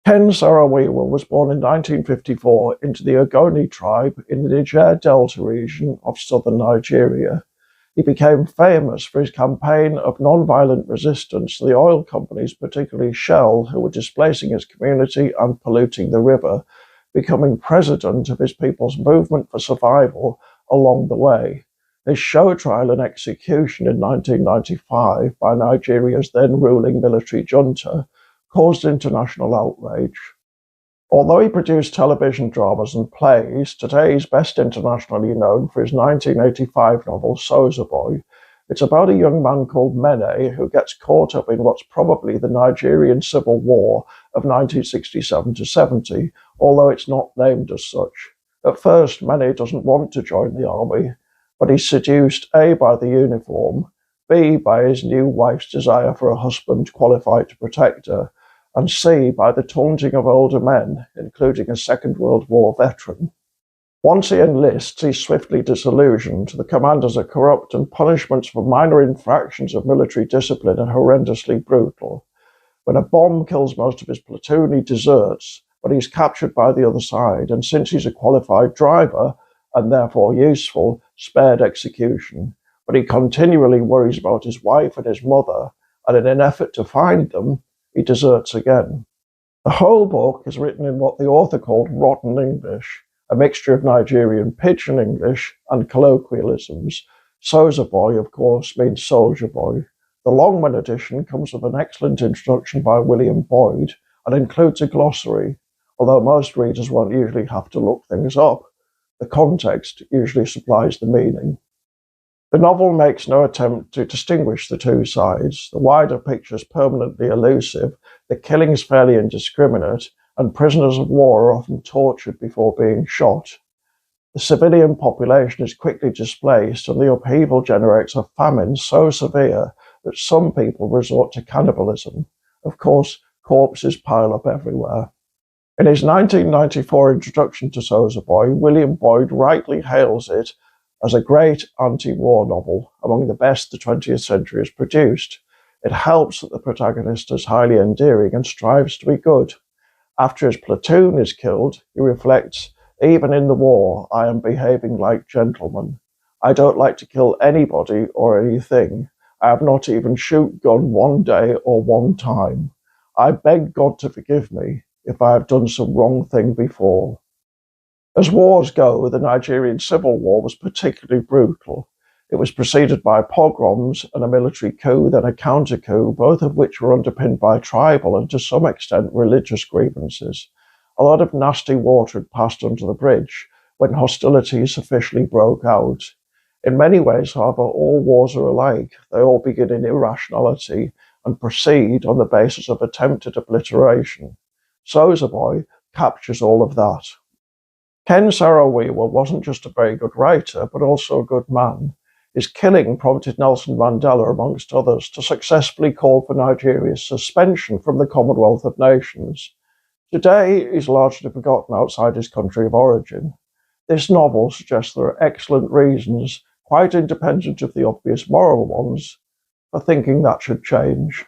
Ken Saro-Wiwa was born in 1954 into the Ogoni tribe in the Niger Delta region of southern Nigeria. He became famous for his campaign of non-violent resistance to the oil companies, particularly Shell, who were displacing his community and polluting the river, becoming president of his people's movement for survival along the way. His show trial and execution in 1995 by Nigeria's then ruling military junta caused international outrage. Although he produced television dramas and plays, today he's best internationally known for his 1985 novel Sozaboy. It's about a young man called Mene who gets caught up in what's probably the Nigerian Civil War of 1967 to 70, although it's not named as such. At first, Mene doesn't want to join the army, but he's seduced A, by the uniform, B, by his new wife's desire for a husband qualified to protect her, and C, by the taunting of older men, including a Second World War veteran. Once he enlists, he's swiftly disillusioned. The commanders are corrupt, and punishments for minor infractions of military discipline are horrendously brutal. When a bomb kills most of his platoon, he deserts, but he's captured by the other side, and since he's a qualified driver, and therefore useful, spared execution. But he continually worries about his wife and his mother, and in an effort to find them, he deserts again. The whole book is written in what the author called rotten English, a mixture of Nigerian pidgin English and colloquialisms. Sozaboy, of course, means soldier boy. The Longman edition comes with an excellent introduction by William Boyd and includes a glossary, although most readers won't usually have to look things up. The context usually supplies the meaning. The novel makes no attempt to distinguish the two sides. The wider picture is permanently elusive, the killings fairly indiscriminate, and prisoners of war are often tortured before being shot. The civilian population is quickly displaced, and the upheaval generates a famine so severe that some people resort to cannibalism. Of course, corpses pile up everywhere. In his 1994 introduction to Sozaboy, William Boyd rightly hails it as a great anti-war novel, among the best the 20th century has produced. It helps that the protagonist is highly endearing and strives to be good. After his platoon is killed, he reflects, "Even in the war, I am behaving like gentlemen. I don't like to kill anybody or anything. I have not even shoot gun one day or one time. I beg God to forgive me if I have done some wrong thing before." As wars go, the Nigerian Civil War was particularly brutal. It was preceded by pogroms and a military coup, then a counter-coup, both of which were underpinned by tribal and to some extent religious grievances. A lot of nasty water had passed under the bridge when hostilities officially broke out. In many ways, however, all wars are alike. They all begin in irrationality and proceed on the basis of attempted obliteration. Sozaboy captures all of that. Ken Saro-Wiwa wasn't just a very good writer, but also a good man. His killing prompted Nelson Mandela, amongst others, to successfully call for Nigeria's suspension from the Commonwealth of Nations. Today, he's largely forgotten outside his country of origin. This novel suggests there are excellent reasons, quite independent of the obvious moral ones, for thinking that should change.